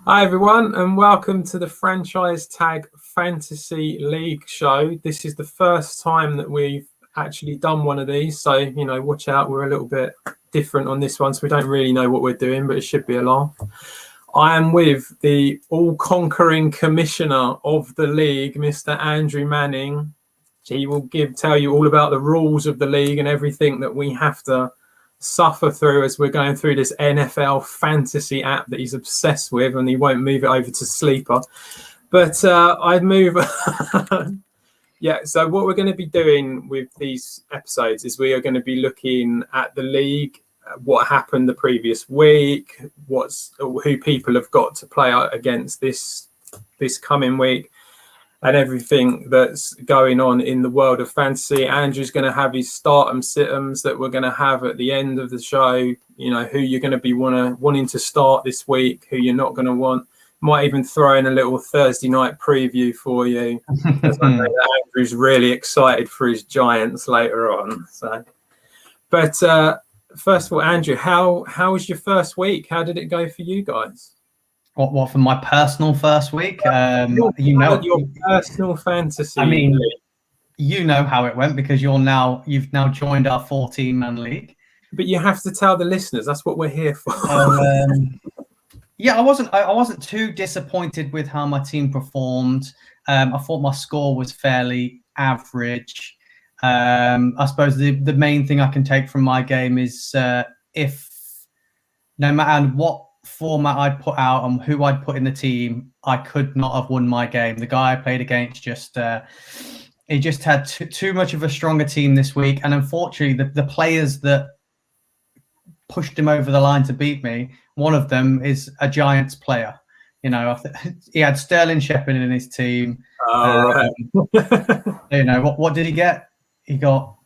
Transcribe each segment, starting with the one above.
Hi everyone, and welcome to the Franchise Tag Fantasy League show. This is the first time that we've actually done one of these, so watch out. We're a little bit different on this one, so we don't really know what we're doing, but it should be a laugh. I am with the all-conquering commissioner of the league, Mr. Andrew Manning. He will tell you all about the rules of the league and everything that we have to suffer through as we're going through this NFL fantasy app that he's obsessed with, and he won't move it over to Sleeper. But I'd move. Yeah, so what we're going to be doing with these episodes is we are going to be looking at the league, what happened the previous week, who people have got to play against this coming week, and everything that's going on in the world of fantasy. Andrew's going to have his start-em, sit-ems that we're going to have at the end of the show. Who you're going to be wanting to start this week, who you're not going to want. Might even throw in a little Thursday night preview for you. As I know that Andrew's really excited for his Giants later on. But first of all, Andrew, how was your first week? How did it go for you guys? What for my personal first week? Your personal fantasy. I mean, you know how it went because you've now joined our 14-man league. But you have to tell the listeners. That's what we're here for. Yeah, I wasn't too disappointed with how my team performed. I thought my score was fairly average. I suppose the main thing I can take from my game is if no matter what format I'd put out and who I'd put in the team, I could not have won my game. The guy I played against he just had too much of a stronger team this week, and unfortunately the players that pushed him over the line to beat me, one of them is a Giants player. He had Sterling Shepard in his team. Right. What did he get? He got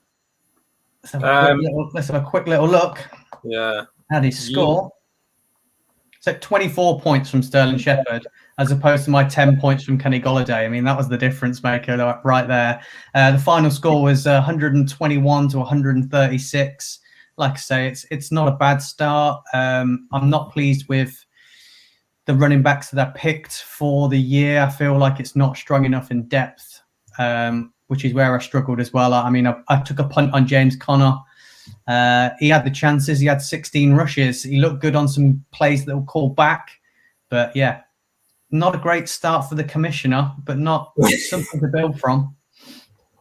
let's have a quick little look. Yeah. Had his score. So 24 points from Sterling Shepard as opposed to my 10 points from Kenny Golladay. I mean, that was the difference maker right there. The final score was 121 to 136. Like I say, it's not a bad start. I'm not pleased with the running backs that I picked for the year. I feel like it's not strong enough in depth, which is where I struggled as well. I mean, I took a punt on James Conner. He had the chances. He had 16 rushes. He looked good on some plays that were called back. But yeah, not a great start for the commissioner, but not something to build from.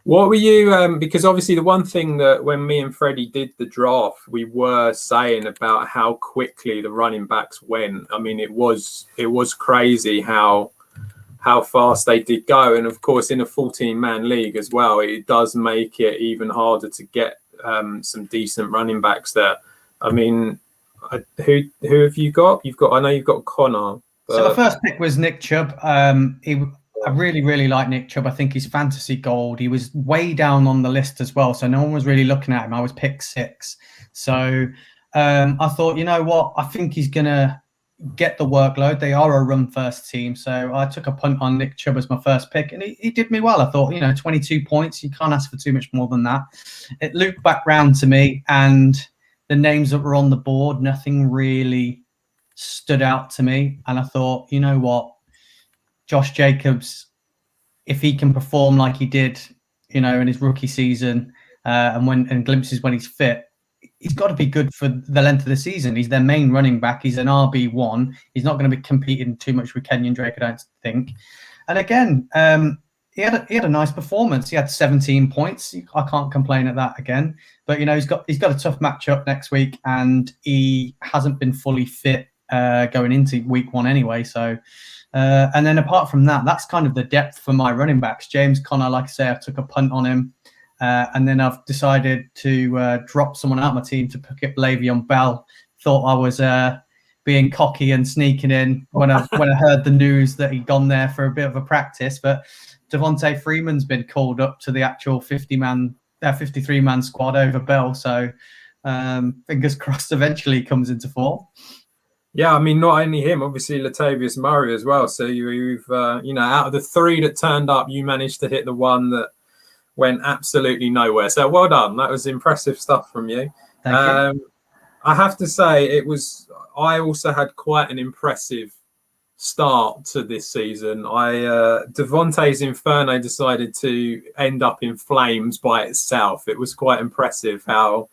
What were you, because obviously the one thing that when me and Freddie did the draft, we were saying about how quickly the running backs went. I mean, it was crazy how fast they did go. And of course, in a 14-man league as well, it does make it even harder to get some decent running backs there. I mean, who have you got? I know you've got Connor. So the first pick was Nick Chubb. I really, really like Nick Chubb. I think he's fantasy gold. He was way down on the list as well, so no one was really looking at him. I was pick 6. So I thought, you know what? I think he's going to get the workload. They are a run-first team, so I took a punt on Nick Chubb as my first pick, and he did me well. I thought, 22 points. You can't ask for too much more than that. It looped back round to me, and the names that were on the board, nothing really stood out to me. And I thought, you know what? Josh Jacobs, if he can perform like he did, in his rookie season, and glimpses when he's fit, he's got to be good for the length of the season. He's their main running back. He's an RB1. He's not going to be competing too much with Kenyon Drake, I don't think. And again, he had a nice performance. He had 17 points. I can't complain at that again. But he's got a tough matchup next week, and he hasn't been fully fit going into week 1 anyway. So. And then apart from that, that's kind of the depth for my running backs. James Conner, like I say, I took a punt on him. And then I've decided to drop someone out of my team to pick up Le'Veon Bell. Thought I was being cocky and sneaking in when I heard the news that he'd gone there for a bit of a practice. But Devontae Freeman's been called up to the actual 53-man squad over Bell. So fingers crossed eventually he comes into form. Yeah, I mean, not only him, obviously Latavius Murray as well. So you've, out of the 3 that turned up, you managed to hit the one that went absolutely nowhere. So well done. That was impressive stuff from you. Thank you. I have to say I also had quite an impressive start to this season. Devontae's Inferno decided to end up in flames by itself. It was quite impressive how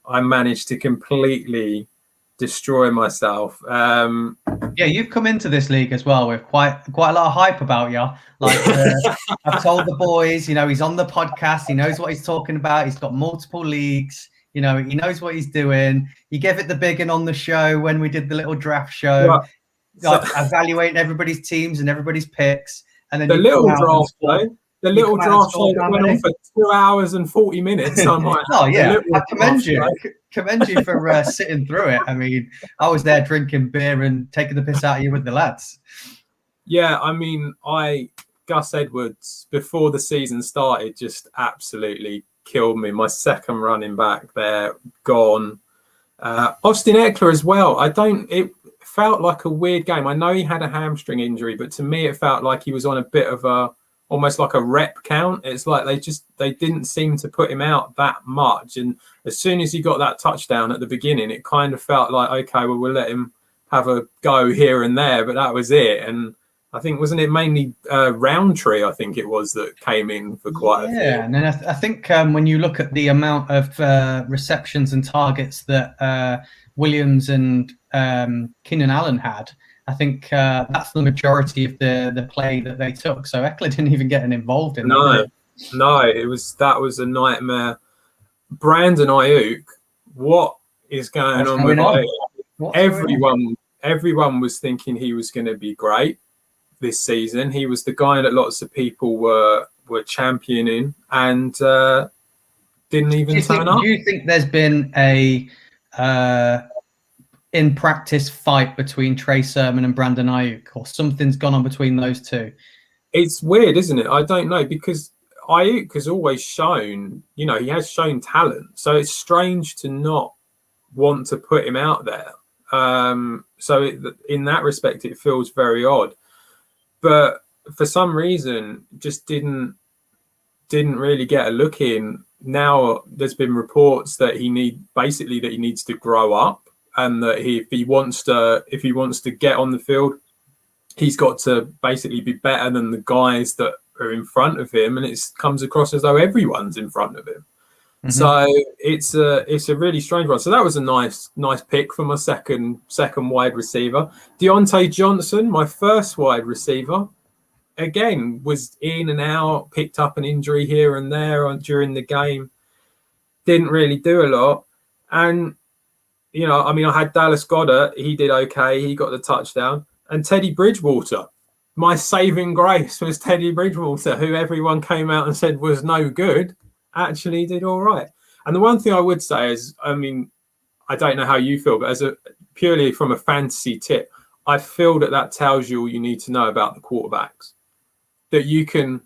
I managed to completely destroy myself. Yeah, you've come into this league as well with quite a lot of hype about you. Like I've told the boys, he's on the podcast. He knows what he's talking about. He's got multiple leagues. He knows what he's doing. He gave it the big one on the show when we did the little draft show, evaluating everybody's teams and everybody's picks. And then the little draft show. The little draft show that went on for 2 hours and 40 minutes. I'm like, oh yeah, I commend you. Commend you for sitting through it. I mean, I was there drinking beer and taking the piss out of you with the lads. Yeah, I mean, Gus Edwards before the season started just absolutely killed me. My second running back there gone. Austin Eckler as well. It felt like a weird game. I know he had a hamstring injury, but to me it felt like he was on a bit of almost like a rep count. It's like they didn't seem to put him out that much. And as soon as he got that touchdown at the beginning, it kind of felt like, okay, well, we'll let him have a go here and there, but that was it. And I think, wasn't it mainly Roundtree, I think it was, that came in for quite a few. Yeah, and then I think when you look at the amount of receptions and targets that Williams and Keenan Allen had, I think that's the majority of the play that they took. So Eckler didn't even get involved in that. No, that was a nightmare. Brandon Ayuk, what is going on with Ayuk? Everyone was thinking he was going to be great this season. He was the guy that lots of people were championing, and didn't even turn up. Do you think there's been a in practice fight between Trey Sermon and Brandon Ayuk, or something's gone on between those two? It's weird, isn't it? I don't know, because Ayuk has always shown, he has shown talent. So it's strange to not want to put him out there. So in that respect, it feels very odd. But for some reason, just didn't really get a look in. Now there's been reports that he needs to grow up, and that if he wants to get on the field, he's got to basically be better than the guys that are in front of him, and it comes across as though everyone's in front of him. Mm-hmm. So it's a really strange one. So that was a nice pick for my second wide receiver. Deontay Johnson, my first wide receiver, again was in and out, picked up an injury here and there during the game, didn't really do a lot. And I had Dallas Goedert. He did okay. He got the touchdown. And Teddy Bridgewater, my saving grace was Teddy Bridgewater, who everyone came out and said was no good, actually did all right. And the one thing I would say is, I don't know how you feel, but purely from a fantasy tip, I feel that tells you all you need to know about the quarterbacks. That you can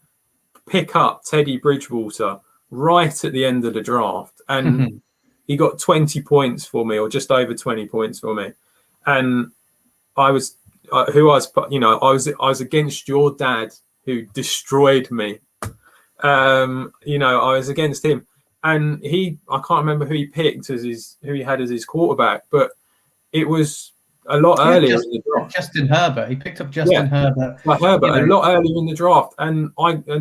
pick up Teddy Bridgewater right at the end of the draft, and he got 20 points for me, or just over 20 points for me. And I was against your dad, who destroyed me. I was against him, and I can't remember who he picked who he had as his quarterback, but it was a lot earlier in the draft. Justin Herbert. He picked up Justin Herbert. Like Herbert, a lot earlier in the draft, and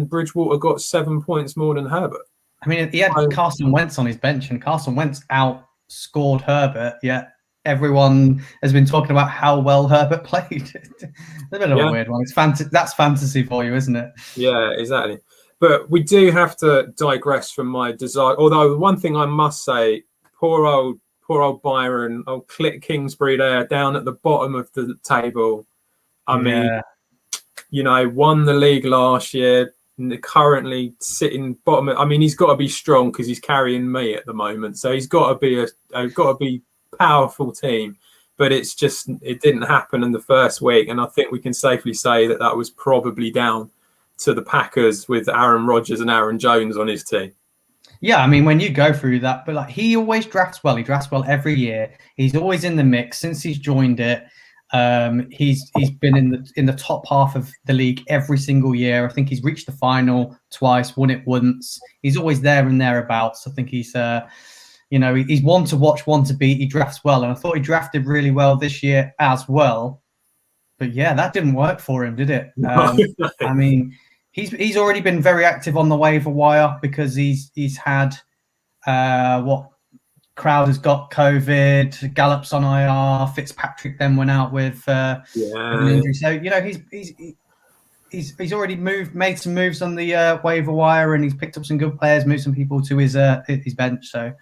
Bridgewater got 7 points more than Herbert. I mean, he had Carson Wentz on his bench, and Carson Wentz outscored Herbert, yet everyone has been talking about how well Herbert played. It's a bit of a weird one. That's fantasy for you, isn't it? Yeah, exactly. But we do have to digress from my desire. Although one thing I must say, poor old Byron, old Clint Kingsbury there, down at the bottom of the table. I mean, won the league last year. Currently sitting bottom. He's got to be strong because he's carrying me at the moment. So he's got to be powerful team. But it didn't happen in the first week, and I think we can safely say that was probably down to the Packers with Aaron Rodgers and Aaron Jones on his team. Yeah, when you go through that, but he always drafts well. He drafts well every year. He's always in the mix since he's joined it. He's been in the top half of the league every single year. I think he's reached the final twice, won it once. He's always there and thereabouts. I think he's he's one to watch, one to beat. He drafts well, and I thought he drafted really well this year as well. but yeah, that didn't work for him, did it? No. I mean, he's already been very active on the waiver wire because he's had what Crowder's got COVID, Gallup's on IR, Fitzpatrick then went out with an injury. So he's already made some moves on the waiver wire, and he's picked up some good players, moved some people to his bench. So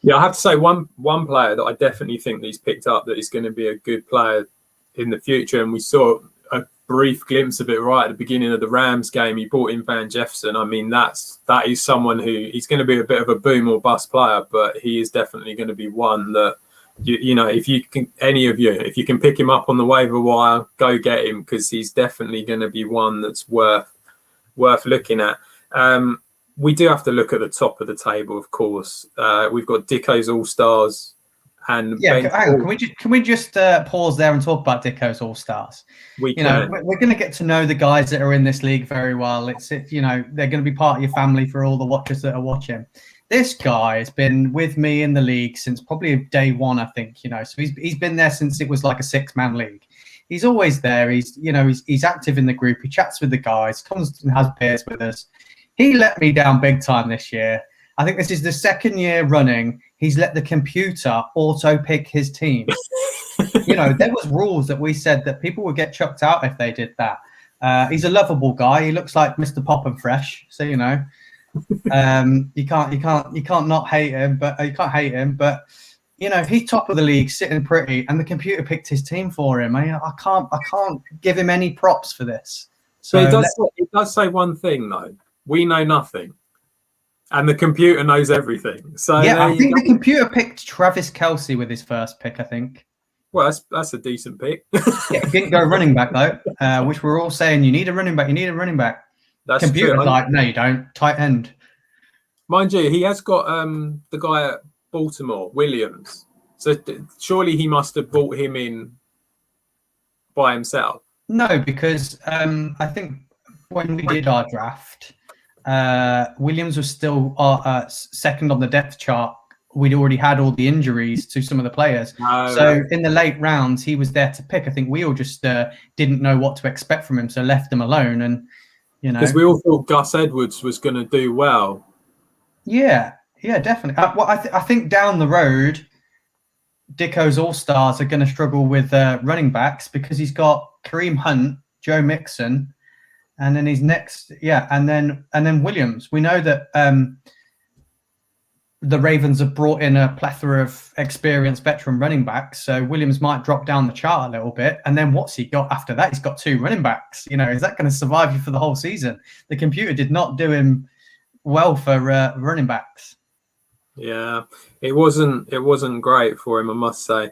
yeah, I have to say one player that I definitely think that he's picked up that is going to be a good player in the future, and we saw a brief glimpse of it right at the beginning of the Rams game. He brought in Van Jefferson. I mean, that is someone who he's going to be a bit of a boom or bust player, but he is definitely going to be one that you know, if you can, any of you, if you can pick him up on the waiver wire, go get him, because he's definitely going to be one that's worth looking at. We do have to look at the top of the table, of course. We've got Dicko's All-Stars. And yeah, can we just pause there and talk about Dicko's All-Stars? We're going to get to know the guys that are in this league very well. They're going to be part of your family for all the watchers that are watching. This guy has been with me in the league since probably day one, I think. So he's been there since it was like a 6-man league. He's always there. He's active in the group. He chats with the guys, comes and has beers with us. He let me down big time this year. I think this is the second year running he's let the computer auto-pick his team. There was rules that we said that people would get chucked out if they did that. He's a lovable guy. He looks like Mr. Pop and Fresh. So, you can't not hate him, but you can't hate him. But, he's top of the league, sitting pretty, and the computer picked his team for him. I can't give him any props for this. So it does say one thing, though. We know nothing. And the computer knows everything. So yeah, I think the computer picked Travis Kelce with his first pick, I think. Well, that's a decent pick. Yeah, he didn't go running back, though, which we're all saying, you need a running back. That's computer's true. like, no, you don't. Tight end. Mind you, he has got the guy at Baltimore, Williams. So surely he must have brought him in by himself. No, because I think when we did our draft, Williams was still second on the depth chart. We'd already had all the injuries to some of the players. So in the late rounds, he was there to pick. I think we all just didn't know what to expect from him, so left him alone. And, because we all thought Gus Edwards was going to do well. Yeah, definitely. I think down the road, Dicko's All-Stars are going to struggle with running backs because he's got Kareem Hunt, Joe Mixon, and then his next, and then Williams. We know that the Ravens have brought in a plethora of experienced veteran running backs, so Williams might drop down the chart a little bit. And then what's he got after that? He's got 2 running backs. Is that going to survive you for the whole season? The computer did not do him well for running backs. Yeah, it wasn't great for him, I must say.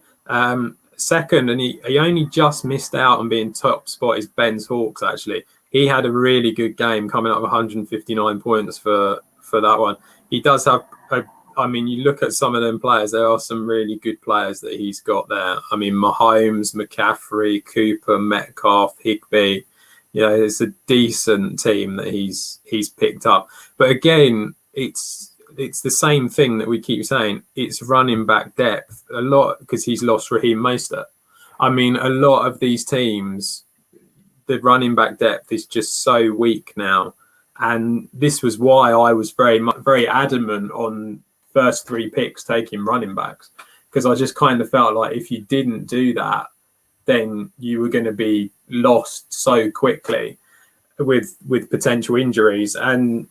Second, and he only just missed out on being top spot, is Ben Hawks, actually. He had a really good game, coming up with 159 points for that one. He does have you look at some of them players, there are some really good players that he's got there. I mean, Mahomes, McCaffrey, Cooper, Metcalf, Higbee. It's a decent team that he's picked up. But again, it's the same thing that we keep saying. It's running back depth a lot, because he's lost Raheem Mostert. I mean, a lot of these teams, the running back depth is just so weak now. And this was why I was very adamant on first 3 picks taking running backs, because I just kind of felt like if you didn't do that, then you were going to be lost so quickly with potential injuries. And,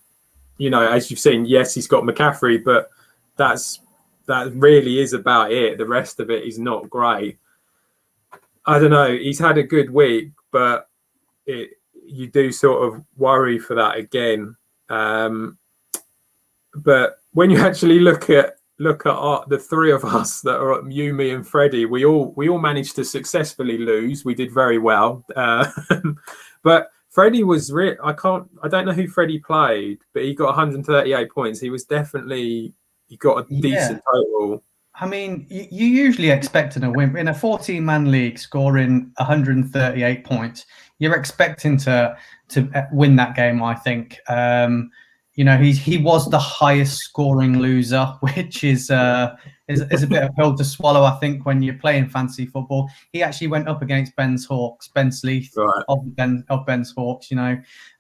as you've seen, yes, he's got McCaffrey, but that really is about it. The rest of it is not great. I don't know. He's had a good week, but you do sort of worry for that again. But when you actually look at the 3 of us that are you, me, and Freddie, we all managed to successfully lose. We did very well, but Freddie was I don't know who Freddie played, but he got 138 points. He got a decent total. I mean, you usually expecting a win in a 14-man league, scoring 138 points. You're expecting to win that game, I think. He was the highest scoring loser, which is is a bit of a pill to swallow, I think, when you're playing fantasy football. He actually went up against Ben's Hawks, Ben Sleeth Right. of Ben's Hawks.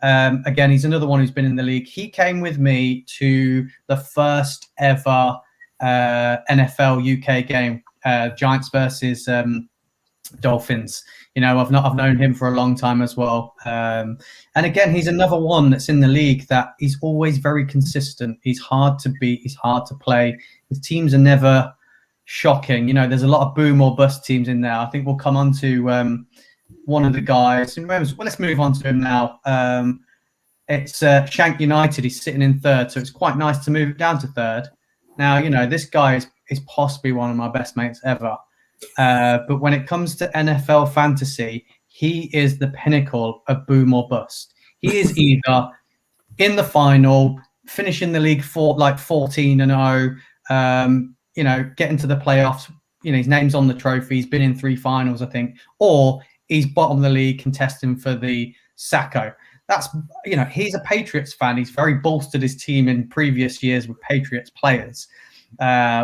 Again, he's another one who's been in the league. He came with me to the first ever NFL UK game, Giants versus Dolphins. I've known him for a long time as well. And again, he's another one that's in the league that he's always very consistent. He's hard to beat. He's hard to play. His teams are never shocking. There's a lot of boom or bust teams in there. I think we'll come on to one of the guys. Well, let's move on to him now. It's Shank United. He's sitting in third, so it's quite nice to move it down to third. Now, this guy is possibly one of my best mates ever. But when it comes to NFL fantasy, he is the pinnacle of boom or bust. He is either in the final, finishing the league for like 14-0, getting to the playoffs. His name's on the trophy. He's been in 3 finals, I think, or he's bottom of the league contesting for the Sacco. That's, he's a Patriots fan. He's very bolstered his team in previous years with Patriots players.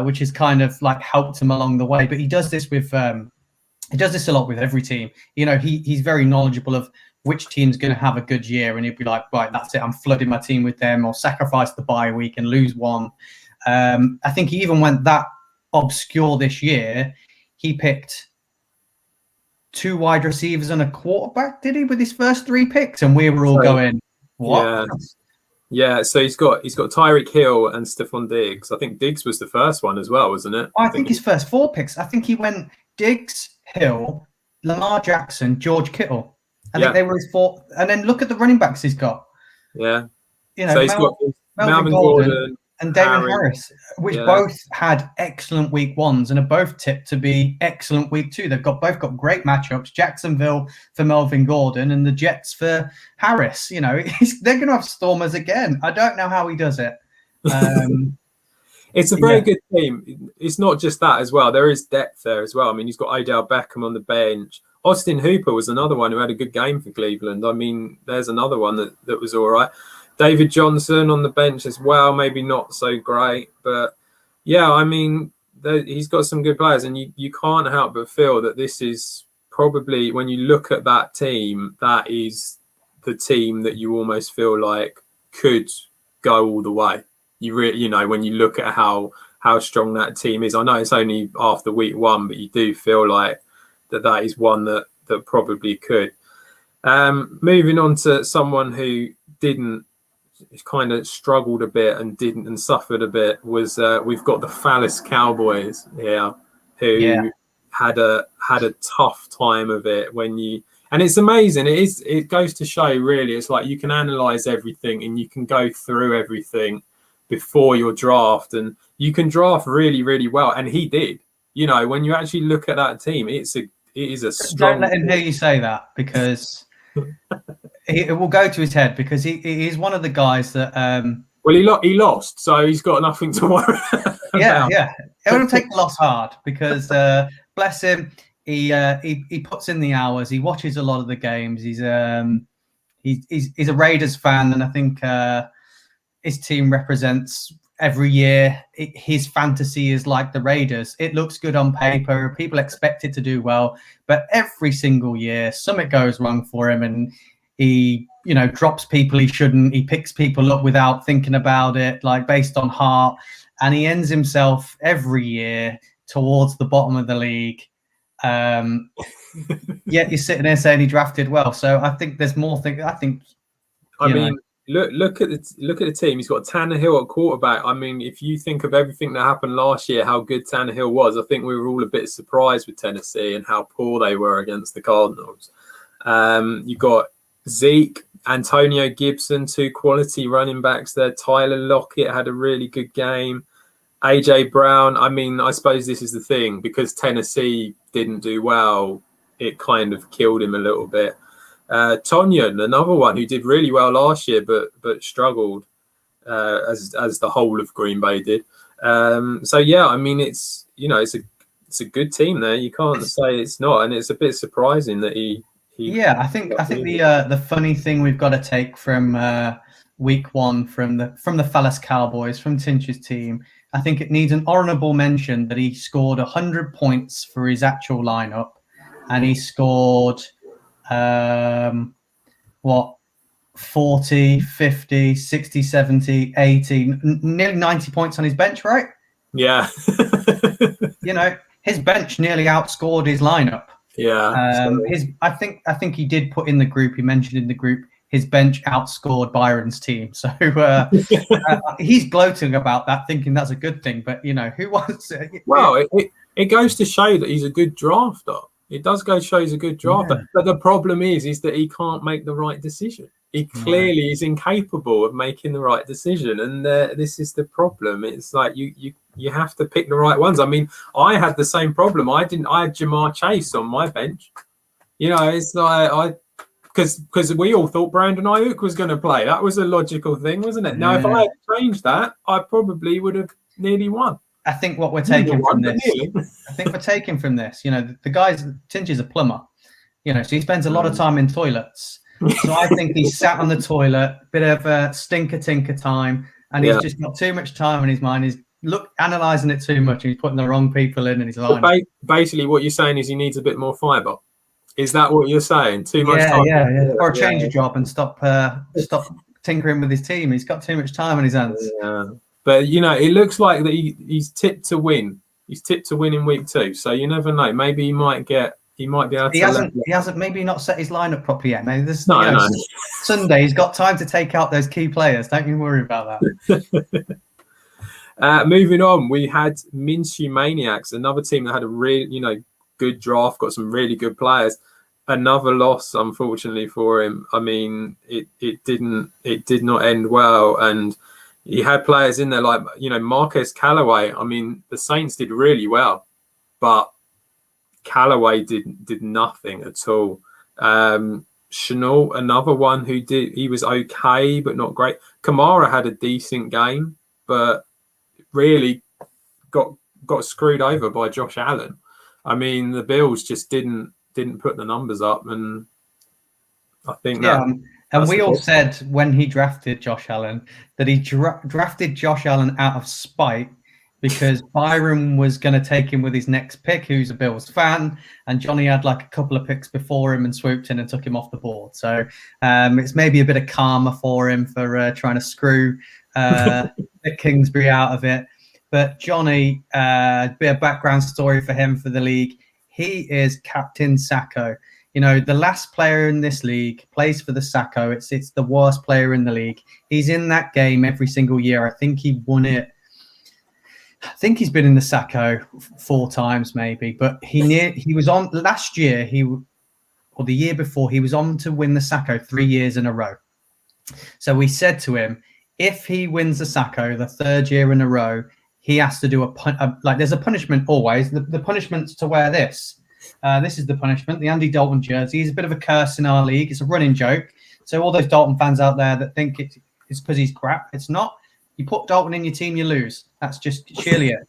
Which has kind of like helped him along the way. But he does this with he does this a lot with every team. He's very knowledgeable of which team's going to have a good year, and he'd be like, right, that's it, I'm flooding my team with them, or sacrifice the bye week and lose one. I think he even went that obscure this year. He picked 2 wide receivers and a quarterback, did he, with his first 3 picks? And we were all going, what? Yeah, so he's got Tyreek Hill and Stephon Diggs. I think Diggs was the first one as well, wasn't it? I think his first 4 picks. I think he went Diggs, Hill, Lamar Jackson, George Kittle. I think they were his 4. And then look at the running backs he's got. Yeah. So he's got Melvin Gordon and Damon Harris, which both had excellent week 1s and are both tipped to be excellent week 2. They've both got great matchups. Jacksonville for Melvin Gordon and the Jets for Harris. They're going to have Stormers again. I don't know how he does it. It's a very good team. It's not just that as well. There is depth there as well. I mean, he's got Odell Beckham on the bench. Austin Hooper was another one who had a good game for Cleveland. I mean, there's another one that was all right. David Johnson on the bench as well, maybe not so great. But, yeah, I mean, he's got some good players. And you can't help but feel that this is probably, when you look at that team, that is the team that you almost feel like could go all the way. When you look at how strong that team is. I know it's only after week 1, but you do feel like that is one that probably could. Moving on to someone who kind of struggled a bit and suffered a bit was we've got the Phallus Cowboys here who had a tough time of it and it's amazing. It goes to show really, it's like you can analyze everything and you can go through everything before your draft and you can draft really, really well. And he did, when you actually look at that team, it is a strong. Don't let him hear you say that, because it will go to his head, because he is one of the guys that. Well, he lost, so he's got nothing to worry about. Yeah. He'll take the loss hard, because bless him, he puts in the hours. He watches a lot of the games. He's a Raiders fan, and I think his team represents every year. His fantasy is like the Raiders. It looks good on paper. People expect it to do well, but every single year something goes wrong for him, and he drops people he shouldn't. He picks people up without thinking about it, like based on heart, and he ends himself every year towards the bottom of the league. Yet you're sitting there saying he drafted well. So I think there's more things. Look at the team. He's got Tannehill at quarterback. I mean, if you think of everything that happened last year, how good Tannehill was, I think we were all a bit surprised with Tennessee and how poor they were against the Cardinals. You got Zeke, Antonio Gibson, 2 quality running backs there. Tyler Lockett had a really good game. AJ Brown. I mean, I suppose this is the thing, because Tennessee didn't do well, it kind of killed him a little bit. Tonyan, another one who did really well last year, but struggled as the whole of Green Bay did. So yeah, I mean, it's a good team there. You can't say it's not, and it's a bit surprising that he. Yeah, I think the funny thing we've got to take from week 1 from the Phallus Cowboys, from Tinch's team, I think it needs an honourable mention that he scored 100 points for his actual lineup, and he scored 40, 50, 60, 70, 80, nearly 90 points on his bench, right? Yeah. His bench nearly outscored his lineup. Yeah. I think he did put in the group. He mentioned in the group his bench outscored Byron's team. So he's gloating about that, thinking that's a good thing. But who wants it? Well, it goes to show that he's a good drafter. It does go to show he's a good drafter. Yeah. But the problem is that he can't make the right decision. He clearly is incapable of making the right decision, and this is the problem. It's like you have to pick the right ones. I mean, I had the same problem. I had Jamar Chase on my bench. It's like because we all thought Brandon Ayuk was going to play. That was a logical thing, wasn't it? Now, if I had changed that, I probably would have nearly won. I think what we're taking from this, the guy's Tinch is a plumber, so he spends a lot of time in toilets. So I think he sat on the toilet, bit of a stinker tinker time, and he's just got too much time in his mind. He's analysing it too much, and he's putting the wrong people in his line. Basically, what you're saying is he needs a bit more fibre. Is that what you're saying? Too much time? Yeah. Or change a job and stop tinkering with his team. He's got too much time on his hands. Yeah. But it looks like that he's tipped to win. He's tipped to win in week 2. So you never know. Maybe he might be able to. He hasn't maybe not set his lineup properly yet. Maybe this Sunday. He's got time to take out those key players. Don't you worry about that. Moving on, we had Minshew Maniacs, another team that had a really good draft, got some really good players. Another loss, unfortunately for him. I mean, it did not end well, and he had players in there like Marquez Callaway. I mean, the Saints did really well, but Callaway did nothing at all. Chenault, another one he was okay but not great. Kamara had a decent game, but really got screwed over by Josh Allen. I mean, the Bills just didn't put the numbers up, and I think and we all said when he drafted Josh Allen that he drafted Josh Allen out of spite because Byron was going to take him with his next pick, who's a Bills fan, and Johnny had like a couple of picks before him and swooped in and took him off the board. So it's maybe a bit of karma for him for trying to screw Kingsbury out of it. But Johnny, a bit of background story for him for the league. He is Captain Sacco. The last player in this league plays for the Sacco. It's the worst player in the league. He's in that game every single year. I think he won it. I think he's been in the Sacco 4 times maybe. But he was on last year. Or the year before, he was on to win the Sacco 3 years in a row. So we said to him, if he wins the Sacco the 3rd year in a row, he has to do there's a punishment always. The punishment's to wear this. This is the punishment, the Andy Dalton jersey. He's a bit of a curse in our league. It's a running joke. So all those Dalton fans out there that think it's because he's crap, it's not. You put Dalton in your team, you lose. That's just sheerly it.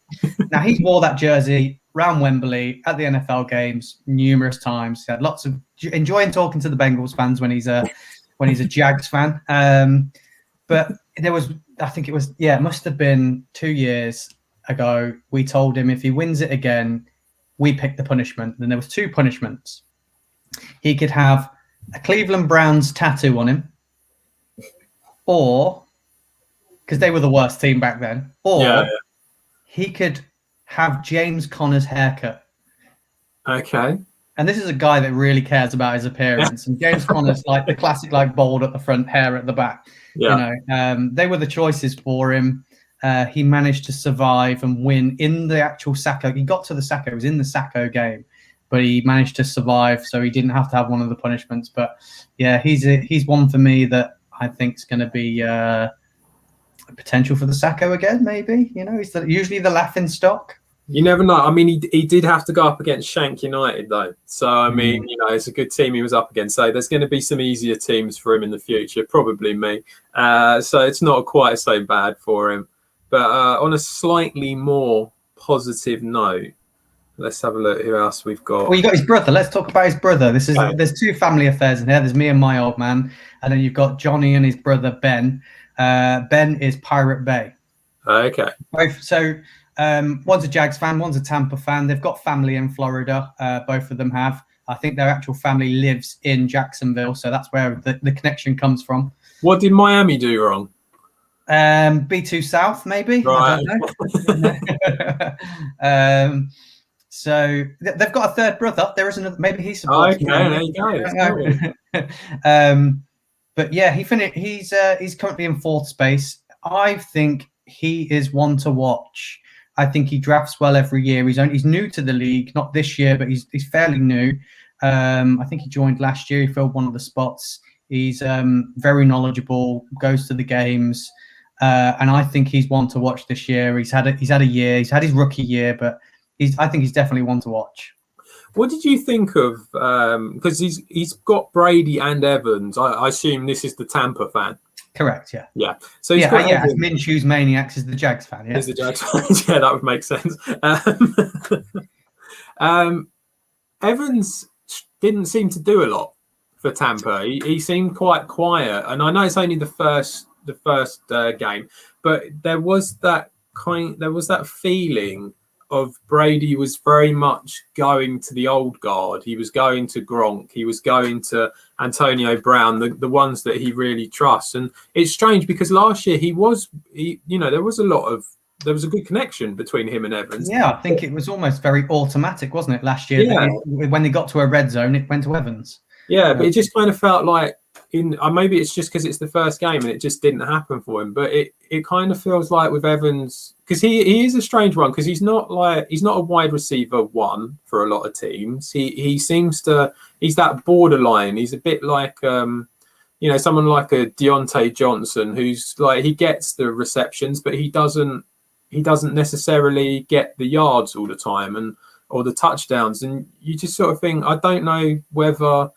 Now, he wore that jersey around Wembley at the NFL games numerous times. He had lots of enjoying talking to the Bengals fans when he's a Jags fan. But there was, I think it was, it must have been 2 years ago. We told him if he wins it again, we picked the punishment. And there was 2 punishments. He could have a Cleveland Browns tattoo on him, or because they were the worst team back then, or he could have James Conner's haircut. Okay. And this is a guy that really cares about his appearance. And James Conner's like the classic, bald at the front, hair at the back. Yeah. They were the choices for him. He managed to survive and win in the actual Sacco. He got to the Sacco. He was in the Sacco game, but he managed to survive, so he didn't have to have one of the punishments. But yeah, he's one for me that I think is going to be potential for the Sacco again. Maybe he's usually the laughing stock. You never know. I mean, he did have to go up against Shank United, though. So, I mean, it's a good team he was up against. So there's going to be some easier teams for him in the future, probably me. So it's not quite so bad for him. But on a slightly more positive note, let's have a look who else we've got. Well, you got his brother. Let's talk about his brother. There's 2 family affairs in here. There's me and my old man. And then you've got Johnny and his brother, Ben. Ben is Pirate Bay. Okay. Both. So one's a Jags fan, one's a Tampa fan. They've got family in Florida. Both of them have. I think their actual family lives in Jacksonville, so that's where the connection comes from. What did Miami do wrong? B2 South, maybe. Right. I don't know. So they've got a third brother. There is another. Maybe he supports. Okay, there you go. But yeah, he's currently in fourth space. I think he is one to watch. I think he drafts well every year. He's new to the league, not this year, but he's fairly new. I think he joined last year. He filled one of the spots. He's very knowledgeable. Goes to the games. And I think he's one to watch this year. He's had a year. He's had his rookie year, but I think he's definitely one to watch. What did you think of? Because he's got Brady and Evans. I assume this is the Tampa fan. Correct. Yeah. Yeah. So as Minshew's Maniacs is the Jags fan. Yeah. Is the Jags fan? Yeah, that would make sense. Evans didn't seem to do a lot for Tampa. He seemed quite quiet, and I know it's only the first game, but there was that feeling of Brady was very much going to the old guard. He was going to Gronk. He was going to Antonio Brown, the ones that he really trusts. And it's strange because last year there was a good connection between him and Evans. Yeah, I think it was almost very automatic, wasn't it, last year? Yeah. When they got to a red zone, it went to Evans. Yeah, but it just kind of felt like maybe it's just because it's the first game and it just didn't happen for him. But it kind of feels like with Evans, because he is a strange one, because he's not a wide receiver one for a lot of teams. He's that borderline. He's a bit like someone like a Deontay Johnson, who's like, he gets the receptions, but he doesn't necessarily get the yards all the time or the touchdowns. And you just sort of think, I don't know whether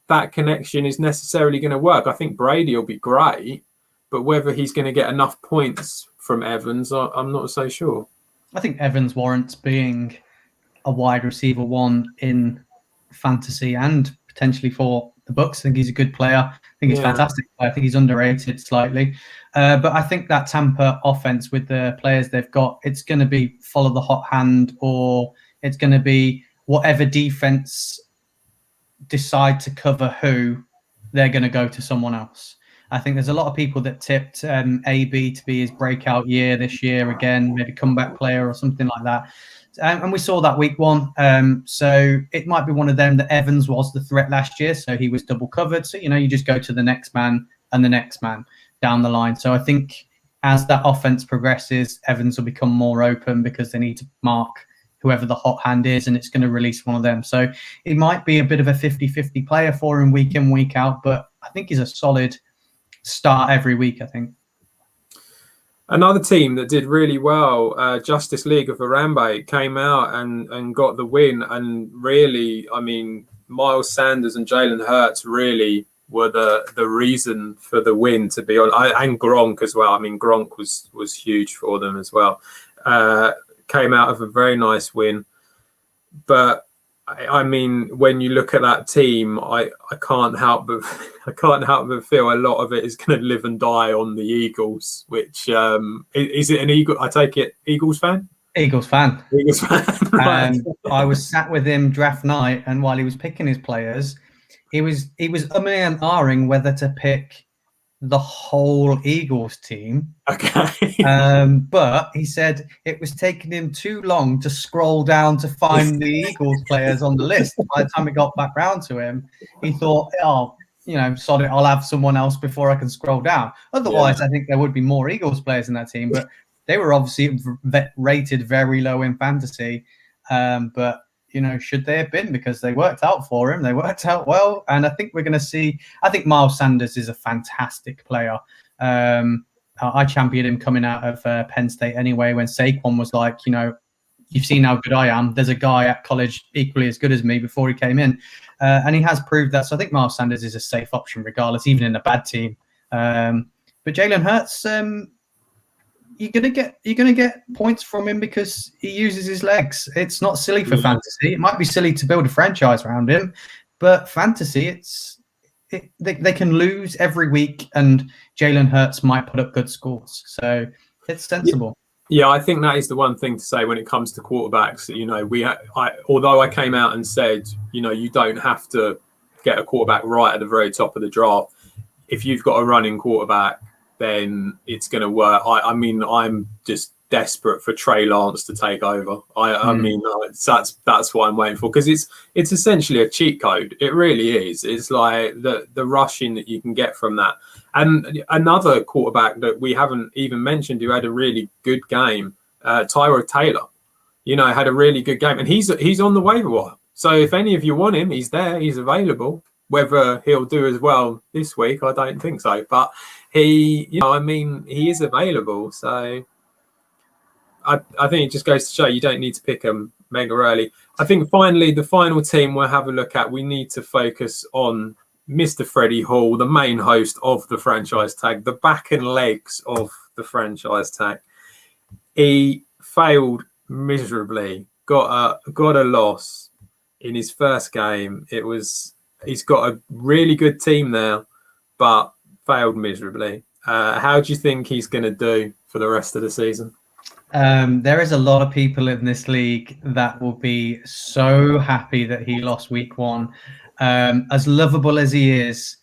that connection is necessarily going to work. I think Brady will be great, but whether he's going to get enough points from Evans, I'm not so sure. I think Evans warrants being a wide receiver one in fantasy and potentially for the Bucs. I think he's a good player. I think he's fantastic. I think he's underrated slightly. But I think that Tampa offense with the players they've got, it's going to be follow the hot hand, or it's going to be whatever defense decide to cover who, they're going to go to someone else. I think there's a lot of people that tipped AB to be his breakout year this year again, maybe comeback player or something like that. And we saw that week one. So it might be one of them that Evans was the threat last year, so he was double covered. So, you just go to the next man and the next man down the line. So I think as that offense progresses, Evans will become more open because they need to mark whoever the hot hand is, and it's going to release one of them. So it might be a bit of a 50-50 player for him week in, week out, but I think he's a solid start every week, I think. Another team that did really well, Justice League of Harambe, came out and got the win. And really, I mean, Miles Sanders and Jalen Hurts really were the reason for the win, to be honest. And Gronk as well. I mean, Gronk was huge for them as well. Came out of a very nice win. But I mean, when you look at that team, I can't help but feel a lot of it is going to live and die on the Eagles. Which is it an Eagle? I take it Eagles fan. Eagles fan. Eagles fan. Right. I was sat with him draft night, and while he was picking his players, he was umming and ahhing whether to pick the whole Eagles team. Okay. But he said it was taking him too long to scroll down to find the Eagles players on the list. By the time it got back round to him, he thought, sod it, I'll have someone else before I can scroll down. Otherwise, I think there would be more Eagles players in that team, but they were obviously rated very low in fantasy. But should they have been? Because they worked out for him. They worked out well. And I think we're going to see, I think Miles Sanders is a fantastic player. I championed him coming out of Penn State anyway, when Saquon was like, you've seen how good I am. There's a guy at college equally as good as me before he came in. And he has proved that. So I think Miles Sanders is a safe option regardless, even in a bad team. But Jalen Hurts, you're gonna get points from him because he uses his legs. It's not silly for fantasy. It might be silly to build a franchise around him, but fantasy, they can lose every week, and Jalen Hurts might put up good scores. So It's sensible. Yeah, I think that is the one thing to say when it comes to quarterbacks. You know, although I came out and said, you know, you don't have to get a quarterback right at the very top of the draft. If you've got a running quarterback, then it's going to work. I mean, I'm just desperate for Trey Lance to take over. I mean, that's what I'm waiting for, because it's essentially a cheat code. It really is. It's like the rushing that you can get from that. And another quarterback that we haven't even mentioned who had a really good game, Tyra Taylor, you know, had a really good game, and he's on the waiver wire. So if any of you want him, he's there, he's available. Whether he'll do as well this week, I don't think so. But he, you know, I mean, he is available. So I think it just goes to show you don't need to pick him mega early. I think finally, the final team we'll have a look at, we need to focus on Mr. Freddie Hall, the main host of the franchise tag, the back and legs of the franchise tag. He failed miserably, got a loss in his first game. He's got a really good team there, but failed miserably. How do you think he's going to do for the rest of the season? There is a lot of people in this league that will be so happy that he lost week 1. As lovable as he is,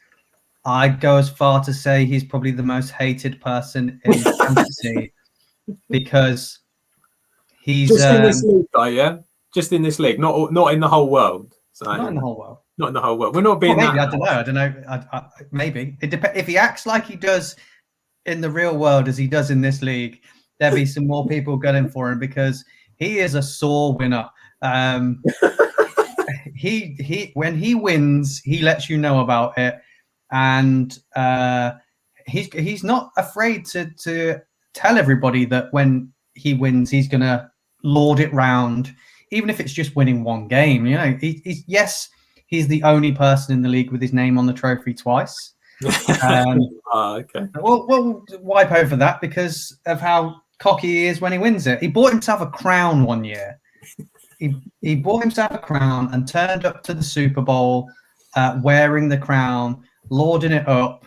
I'd go as far to say he's probably the most hated person in fantasy, because he's just in this league, though, yeah, just in this league, not in the whole world. So not in the whole world. Not in the whole world. We're not being. Well, maybe, I don't know. Maybe it depends. If he acts like he does in the real world as he does in this league, there'll be some more people gunning for him, because he is a sore winner. He when he wins, he lets you know about it, and he's not afraid to tell everybody that when he wins, he's gonna lord it round, even if it's just winning one game. You know, he's the only person in the league with his name on the trophy twice. Okay. We'll wipe over that because of how cocky he is when he wins it. He bought himself a crown one year. He bought himself a crown and turned up to the Super Bowl wearing the crown, lording it up.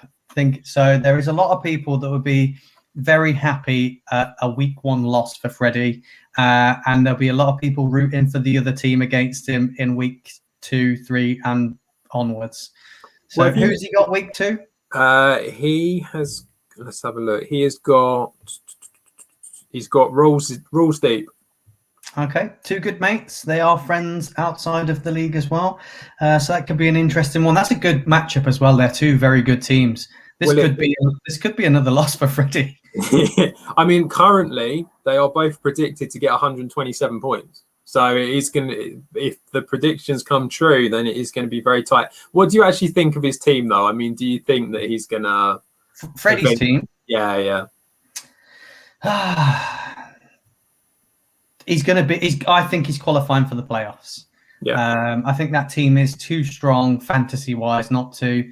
So there is a lot of people that would be very happy at a week 1 loss for Freddie, and there'll be a lot of people rooting for the other team against him in week 2, 3, and onwards. So who's he got week 2? He has. Let's have a look. He's got rules deep. Okay, 2 good mates. They are friends outside of the league as well. So that could be an interesting one. That's a good matchup as well. They're 2 very good teams. This could be another loss for Freddie. I mean, currently they are both predicted to get 127 points. So it is going to, if the predictions come true, then it is going to be very tight. What do you actually think of his team, though? I mean, do you think that he's going to... Freddie's team? Yeah. He's going to be... I think he's qualifying for the playoffs. Yeah. I think that team is too strong fantasy-wise not to.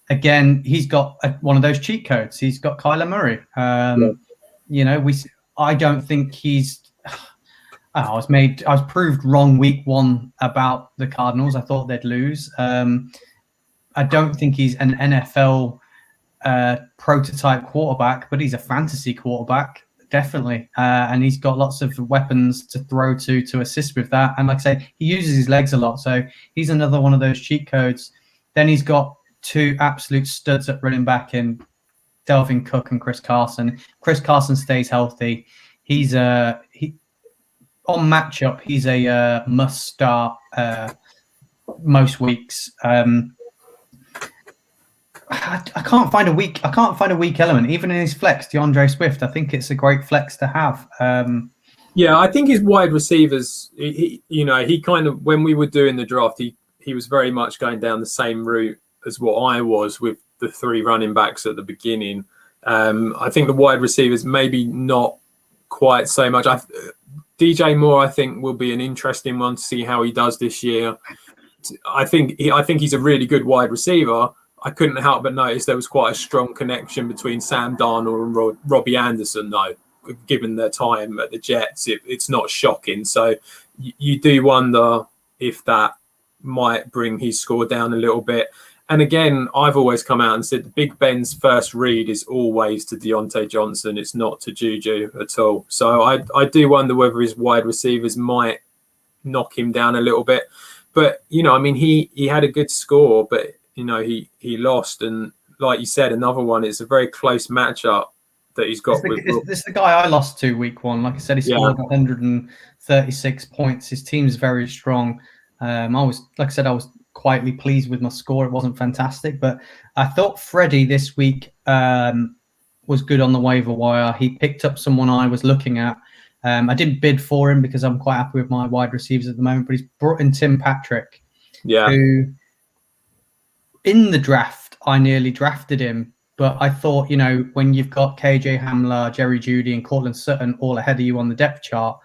Again, he's got one of those cheat codes. He's got Kyler Murray. You know, I don't think he's... I was proved wrong week 1 about the Cardinals. I thought they'd lose. I don't think he's an NFL prototype quarterback, but he's a fantasy quarterback, definitely. And he's got lots of weapons to throw to assist with that. And like I say, he uses his legs a lot. So he's another one of those cheat codes. Then he's got 2 absolute studs at running back in Delvin Cook and Chris Carson. Chris Carson stays healthy. On matchup, he's a must start most weeks. I can't find a weak element, even in his flex. DeAndre Swift, I think it's a great flex to have. Yeah, I think his wide receivers. He kind of, when we were doing the draft, he was very much going down the same route as what I was with the 3 running backs at the beginning. I think the wide receivers maybe not quite so much. DJ Moore, I think, will be an interesting one to see how he does this year. I think he's a really good wide receiver. I couldn't help but notice there was quite a strong connection between Sam Darnold and Robbie Anderson, though. Given their time at the Jets, it's not shocking. So you do wonder if that might bring his score down a little bit. And again, I've always come out and said Big Ben's first read is always to Deontay Johnson. It's not to Juju at all. So I do wonder whether his wide receivers might knock him down a little bit. But, you know, I mean, he had a good score, but, you know, he lost. And like you said, another one, it's a very close matchup that he's got. This is the guy I lost to week one. Like I said, he scored 136 points. His team's very strong. I was quietly pleased with my score. It wasn't fantastic, but I thought Freddie this week was good on the waiver wire. He picked up someone I was looking at. I didn't bid for him because I'm quite happy with my wide receivers at the moment, but he's brought in Tim Patrick, who in the draft, I nearly drafted him. But I thought, you know, when you've got KJ Hamler, Jerry Jeudy, and Cortland Sutton all ahead of you on the depth chart,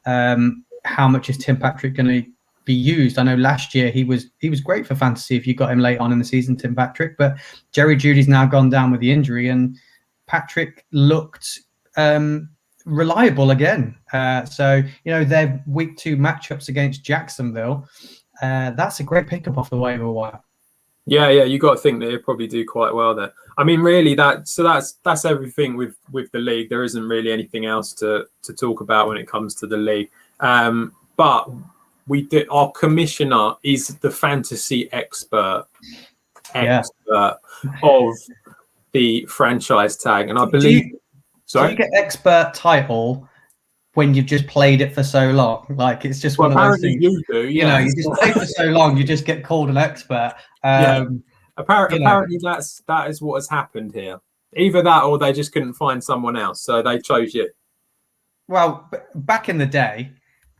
how much is Tim Patrick going to be used? I know last year he was great for fantasy if you got him late on in the season, Tim Patrick. But Jerry Judy's now gone down with the injury, and Patrick looked reliable again. So, you know, their week 2 matchups against Jacksonville, that's a great pickup off the waiver wire. Yeah, you got to think that he'll probably do quite well there. I mean, really, that's everything with the league. There isn't really anything else to talk about when it comes to the league. But our commissioner is the fantasy expert of the franchise tag, and I believe. Do you get expert title when you've just played it for so long? Like, it's just one of those things. You do, you know, you just play for so long, you just get called an expert. Apparently, that is what has happened here. Either that, or they just couldn't find someone else, so they chose you. Well, back in the day,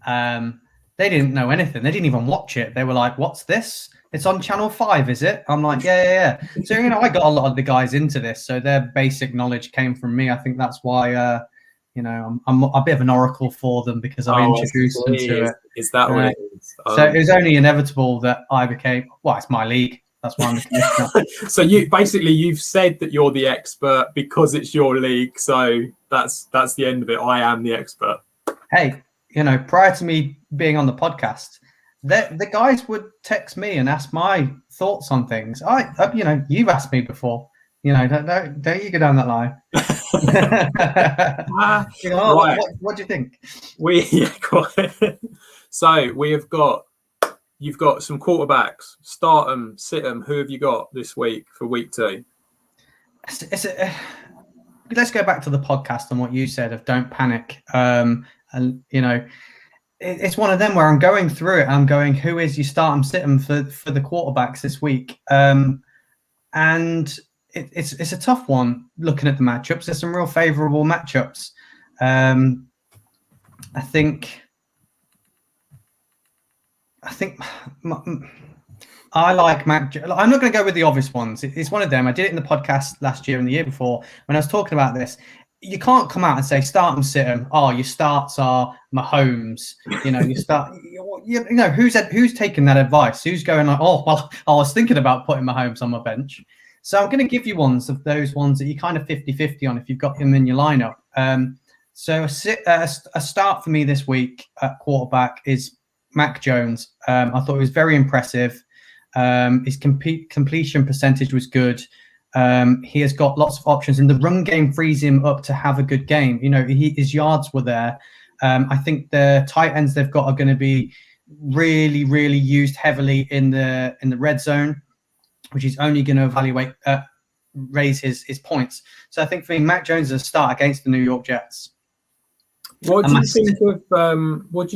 they didn't know anything. They didn't even watch it. They were like, "What's this? It's on Channel 5, is it?" I'm like, yeah. So, you know, I got a lot of the guys into this, so their basic knowledge came from me. I think that's why, you know, I'm a bit of an oracle for them because I introduced them to it. Is that what it is? So it was only inevitable that I became, it's my league. That's why I'm the commissioner. So you've said that you're the expert because it's your league. So that's the end of it. I am the expert. Hey, you know, prior to me being on the podcast, the guys would text me and ask my thoughts on things. You know, you've asked me before. You know, don't you go down that line. You know, right. What do you think? So you've got some quarterbacks. Start them, sit them. Who have you got this week for week 2? Let's go back to the podcast and what you said of don't panic. And you know, it's one of them where I'm going through it. I'm going, who is you start them, sit them for the quarterbacks this week. And it's a tough one looking at the matchups. There's some real favourable matchups. I think I like Mac. I'm not going to go with the obvious ones. It's one of them. I did it in the podcast last year and the year before when I was talking about this. You can't come out and say start them, sit them. Oh, your starts are Mahomes. You know, you start. You know who's taking that advice? Who's going like, oh well, I was thinking about putting Mahomes on my bench. So I'm going to give you ones of those ones that you kind of 50-50 on if you've got him in your lineup. So a start for me this week at quarterback is Mac Jones. I thought he was very impressive. His completion percentage was good. He has got lots of options, and the run game frees him up to have a good game. You know, his yards were there. I think the tight ends they've got are going to be really, really used heavily in the red zone, which is only going to raise his points. So I think for me, Mac Jones is a start against the New York Jets. What do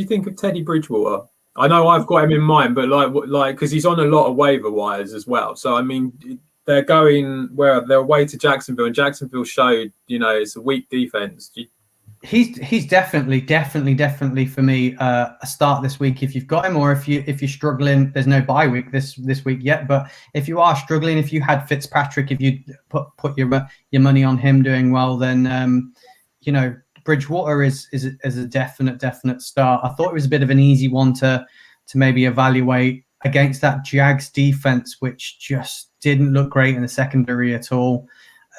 you think of Teddy Bridgewater? I know I've got him in mind, but like because he's on a lot of waiver wires as well. So I mean, they're away to Jacksonville, and Jacksonville showed, you know, it's a weak defense. He's definitely for me a start this week if you've got him, or if you're struggling. There's no bye week this week yet, but if you are struggling, if you had Fitzpatrick, if you put your money on him doing well, then you know, Bridgewater is a definite start. I thought it was a bit of an easy one to maybe evaluate against that Jags defense, which just didn't look great in the secondary at all.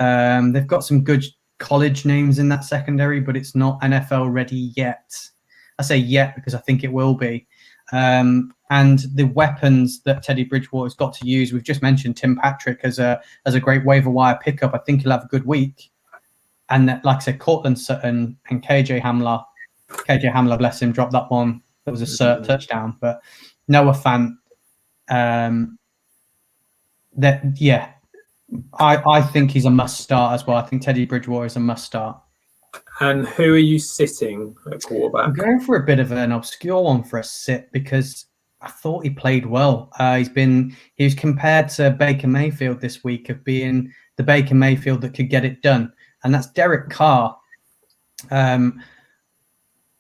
They've got some good college names in that secondary, but it's not NFL ready yet. I say yet because I think it will be. And the weapons that Teddy Bridgewater's got to use, we've just mentioned Tim Patrick as a great waiver wire pickup. I think he'll have a good week. And like I said, Cortland Sutton and KJ Hamler, bless him, dropped that one. That was a cert touchdown. But Noah Fant, I think he's a must start as well. I think Teddy Bridgewater is a must start. And who are you sitting at quarterback? I'm going for a bit of an obscure one for a sit because I thought he played well. He was compared to Baker Mayfield this week of being the Baker Mayfield that could get it done, and that's Derek Carr.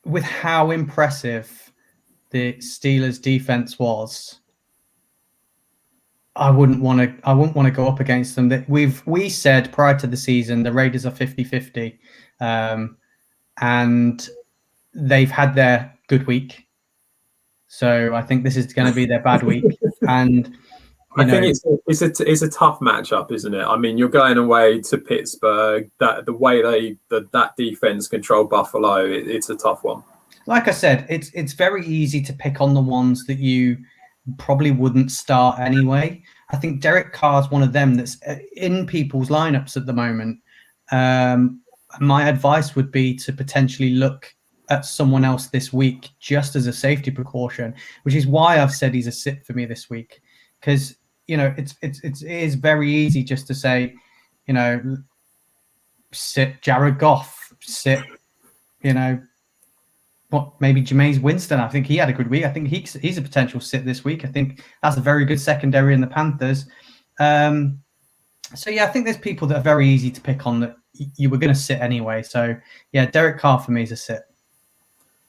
With how impressive the Steelers' defense was, I wouldn't want to go up against them. That we said prior to the season the Raiders are 50-50, and they've had their good week. So I think this is going to be their bad week. And I think it's a tough matchup, isn't it? I mean, you're going away to Pittsburgh. That the way that defense control Buffalo, it's a tough one. Like I said, it's very easy to pick on the ones that you probably wouldn't start anyway. I think Derek Carr's one of them that's in people's lineups at the moment. My advice would be to potentially look at someone else this week just as a safety precaution, which is why I've said he's a sit for me this week. Because, it is very easy just to say, sit Jared Goff, sit, maybe Jameis Winston. I think he had a good week. I think he's a potential sit this week. I think that's a very good secondary in the Panthers. So yeah, I think there's people that are very easy to pick on that you were going to sit anyway. So yeah, Derek Carr for me is a sit.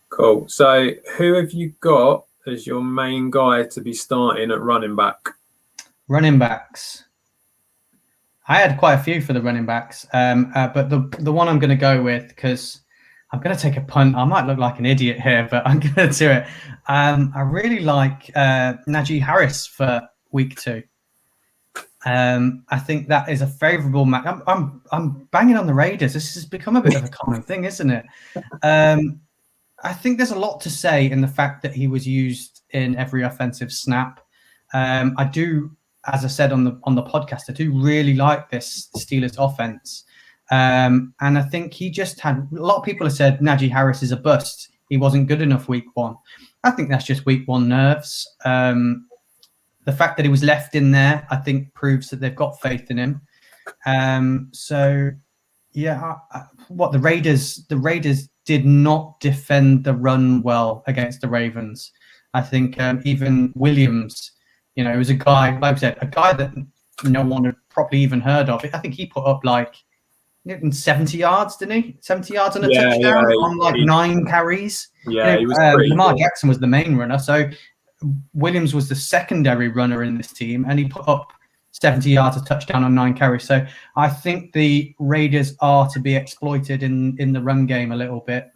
Cool. So who have you got as your main guy to be starting at running back? Running backs. I had quite a few for the running backs, but the one I'm going to go with, because I'm going to take a punt. I might look like an idiot here, but I'm going to do it. I really like Najee Harris for week 2. I think that is a favourable match. I'm banging on the Raiders. This has become a bit of a common thing, isn't it? I think there's a lot to say in the fact that he was used in every offensive snap. I do, as I said on the podcast, I do really like this Steelers offense. And I think he just had a lot of people have said Najee Harris is a bust. He wasn't good enough week 1. I think that's just week 1 nerves. The fact that he was left in there, I think, proves that they've got faith in him. So, yeah, the Raiders did not defend the run well against the Ravens. I think even Williams, it was a guy, like I said, a guy that no one had probably even heard of. I think he put up 70 yards, didn't he? 70 yards on a touchdown on 9 carries. Yeah, he was Lamar Jackson was the main runner. So Williams was the secondary runner in this team, and he put up 70 yards, a touchdown on 9 carries. So I think the Raiders are to be exploited in the run game a little bit.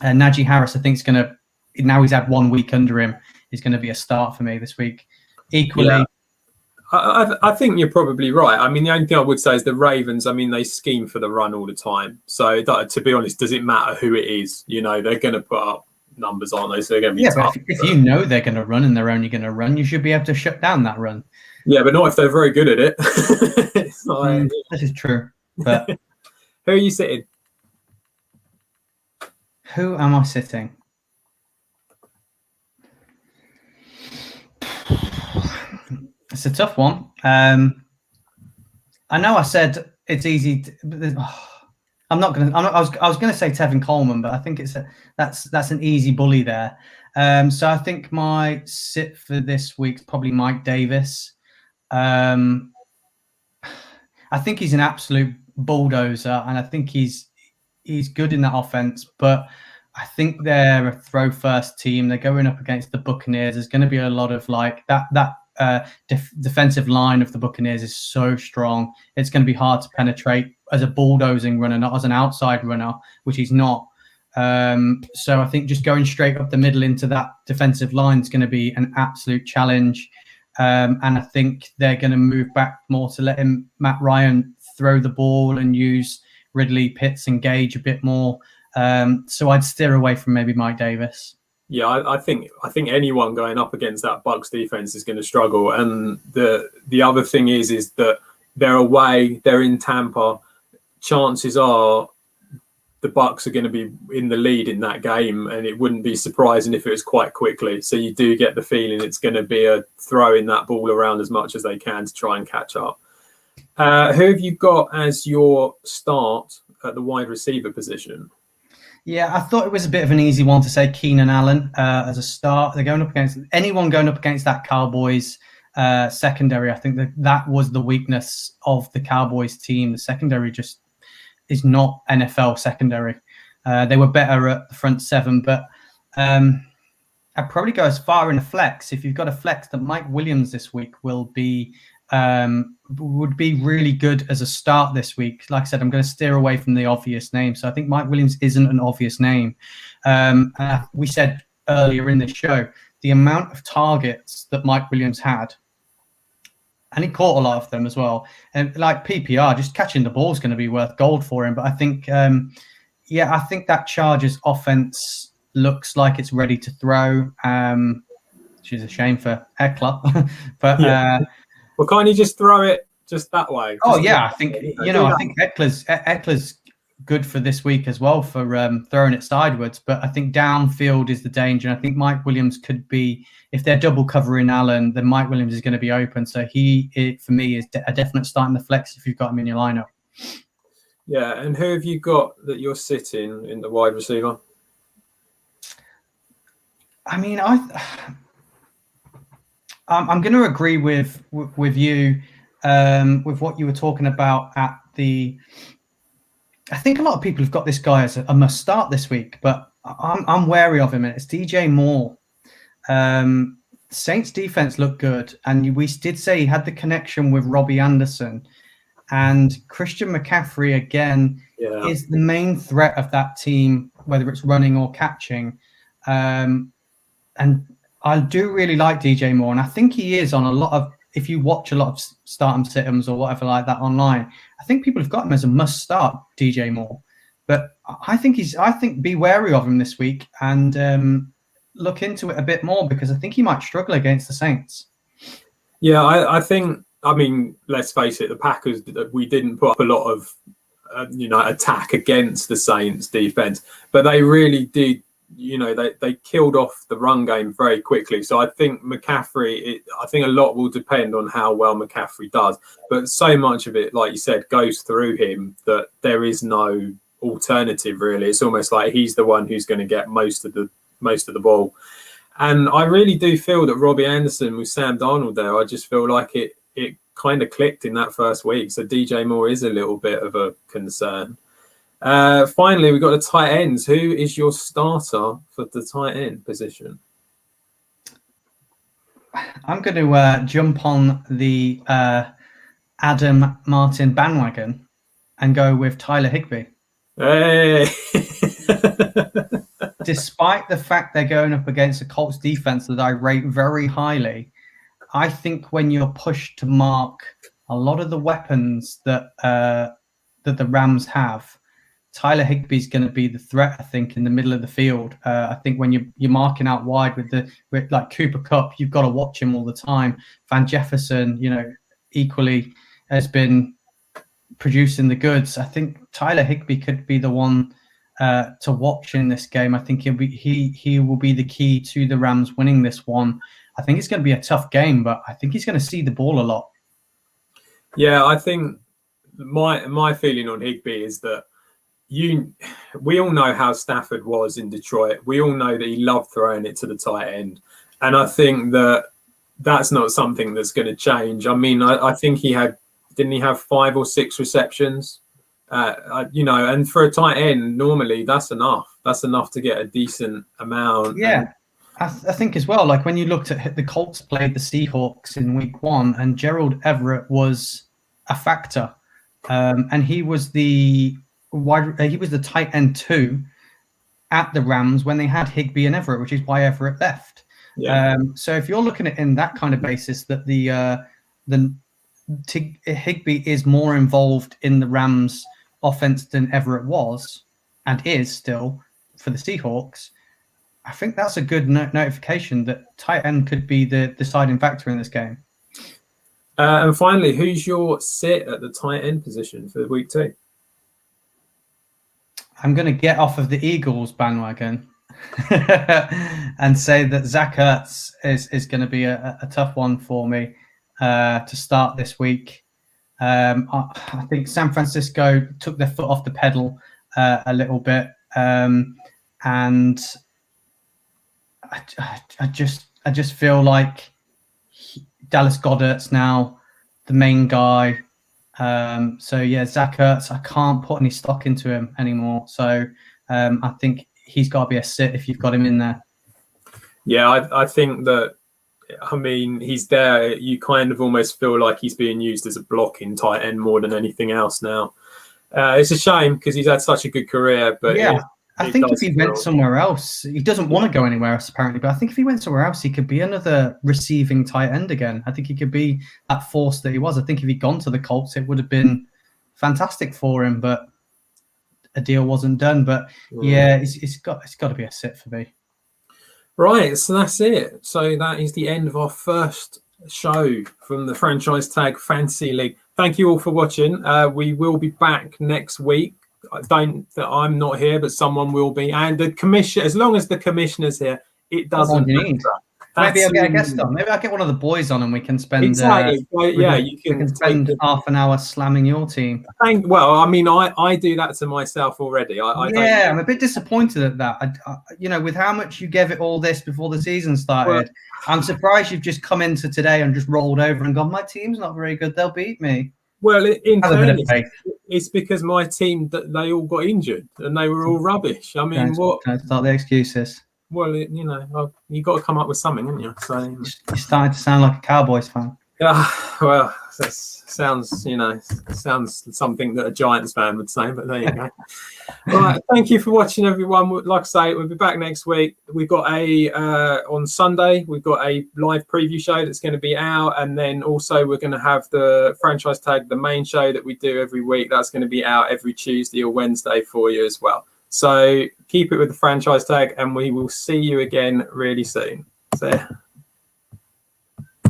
And Najee Harris, I think, is going to, now he's had 1 week under him, is going to be a start for me this week. Equally. Yeah. I think you're probably right. I mean, the only thing I would say is the Ravens, I mean, they scheme for the run all the time. So to be honest, does it matter who it is? They're going to put up numbers, aren't they? So they're going to be tough. But if you know they're going to run and they're only going to run, you should be able to shut down that run. Yeah, but not if they're very good at it. This is true. But who are you sitting? Who am I sitting? It's a tough one. I know I said it's easy. I was going to say Tevin Coleman, but I think that's an easy bully there. So I think my sit for this week's probably Mike Davis. I think he's an absolute bulldozer, and I think he's good in that offense. But I think they're a throw first team. They're going up against the Buccaneers. There's going to be a lot of that. Defensive line of the Buccaneers is so strong. It's going to be hard to penetrate as a bulldozing runner, not as an outside runner, which he's not. So I think just going straight up the middle into that defensive line is going to be an absolute challenge. And I think they're going to move back more to let Matt Ryan throw the ball and use Ridley, Pitts, and Gage a bit more. So I'd steer away from maybe Mike Davis. Yeah, I think anyone going up against that Bucks defense is going to struggle. And the other thing is that they're away, they're in Tampa. Chances are the Bucks are going to be in the lead in that game, and it wouldn't be surprising if it was quite quickly. So you do get the feeling it's going to be a throwing that ball around as much as they can to try and catch up. Who have you got as your start at the wide receiver position? Yeah, I thought it was a bit of an easy one to say Keenan Allen as a start. They're going up against anyone going up against that Cowboys secondary. I think that was the weakness of the Cowboys team. The secondary just is not NFL secondary. They were better at the front seven, but I'd probably go as far in a flex. If you've got a flex, that Mike Williams this week would be really good as a start this week. Like I said, I'm going to steer away from the obvious name. So I think Mike Williams isn't an obvious name. We said earlier in the show, the amount of targets that Mike Williams had, and he caught a lot of them as well. And like PPR, just catching the ball is going to be worth gold for him. But I think, I think that Chargers offense looks like it's ready to throw. Which is a shame for Eckler. But well, can't you just throw it just that way? I think I think Eckler's good for this week as well for throwing it sideways. But I think downfield is the danger. And I think Mike Williams could be, if they're double covering Allen, then Mike Williams is going to be open. So for me, is a definite start in the flex if you've got him in your lineup. Yeah, and who have you got that you're sitting in the wide receiver? I mean, I'm going to agree with you with what you were talking about at the. I think a lot of people have got this guy as a must start this week, but I'm wary of him. And it's DJ Moore. Saints defense looked good, and we did say he had the connection with Robbie Anderson, and Christian McCaffrey again is the main threat of that team, whether it's running or catching. And I do really like DJ Moore, and I think he is on a lot of. If you watch a lot of start and sit-ems or whatever like that online, I think people have got him as a must-start, DJ Moore. But I think be wary of him this week and look into it a bit more, because I think he might struggle against the Saints. Yeah, I think. I mean, let's face it, the Packers, we didn't put up a lot of attack against the Saints defense, but they really did. They killed off the run game very quickly. So I think McCaffrey, I think a lot will depend on how well McCaffrey does. But so much of it, like you said, goes through him that there is no alternative really. It's almost like he's the one who's going to get most of the ball. And I really do feel that Robbie Anderson with Sam Darnold there, I just feel like it kind of clicked in that first week. So DJ Moore is a little bit of a concern. Finally, we've got the tight ends. Who is your starter for the tight end position? I'm going to jump on the Adam Martin bandwagon and go with Tyler Higbee. Hey! Despite the fact they're going up against a Colts defense that I rate very highly, I think when you're pushed to mark a lot of the weapons that the Rams have, Tyler Higbee is going to be the threat, I think, in the middle of the field. I think when you're marking out wide with like Cooper Kupp, you've got to watch him all the time. Van Jefferson, equally has been producing the goods. I think Tyler Higbee could be the one to watch in this game. I think he will be the key to the Rams winning this one. I think it's going to be a tough game, but I think he's going to see the ball a lot. Yeah, I think my feeling on Higbee is that we all know how Stafford was in Detroit. We all know that he loved throwing it to the tight end. And I think that's not something that's going to change. I mean, I think didn't he have 5 or 6 receptions? And for a tight end, normally that's enough. That's enough to get a decent amount. Yeah, I think as well, like when you looked at the Colts played the Seahawks in week 1 and Gerald Everett was a factor. And he was the tight end 2 at the Rams when they had Higbee and Everett, which is why Everett left. Yeah. So if you're looking at in that kind of basis, that the Higbee is more involved in the Rams offense than Everett was and is still for the Seahawks, I think that's a good notification that tight end could be the deciding factor in this game. And finally, who's your sit at the tight end position for week 2? I'm going to get off of the Eagles bandwagon and say that Zach Ertz is going to be a tough one for me to start this week. I think San Francisco took their foot off the pedal a little bit, and I just feel like Dallas Goedert's now the main guy. So yeah, Zach Ertz, I can't put any stock into him anymore. So I think he's got to be a sit if you've got him in there. Yeah, I think that, I mean, he's there. You kind of almost feel like he's being used as a blocking tight end more than anything else now. It's a shame because he's had such a good career. But yeah, I think if he went somewhere else, he doesn't want to go anywhere else apparently. But I think if he went somewhere else, he could be another receiving tight end again. I think he could be that force that he was. I think if he'd gone to the Colts, it would have been fantastic for him. But a deal wasn't done. But yeah, it's got to be a sit for me. Right, so that's it. So that is the end of our first show from the Franchise Tag Fantasy League. Thank you all for watching. We will be back next week. I'm not here, but someone will be. And the commission, as long as the commissioner's here, it doesn't matter. Maybe I'll get a guest on. Maybe I'll get one of the boys on and we can spend exactly. You can spend half an hour slamming your team. Well, I mean, I do that to myself already. I'm a bit disappointed at that. With how much you gave it all this before the season started, I'm surprised you've just come into today and just rolled over and gone, my team's not very good. They'll beat me. Well, in fairness, it's because my team, they all got injured and they were all rubbish. I mean, Don't start the excuses. Well, you got to come up with something, haven't you? So you're starting to sound like a Cowboys fan. Yeah, well, that sounds something that a Giants fan would say, but there you go. All right, thank you for watching, everyone. Like I say, we'll be back next week. We've got on Sunday, we've got a live preview show that's going to be out, and then also we're going to have the Franchise Tag, the main show that we do every week. That's going to be out every Tuesday or Wednesday for you as well. So keep it with the Franchise Tag, and we will see you again really soon. So.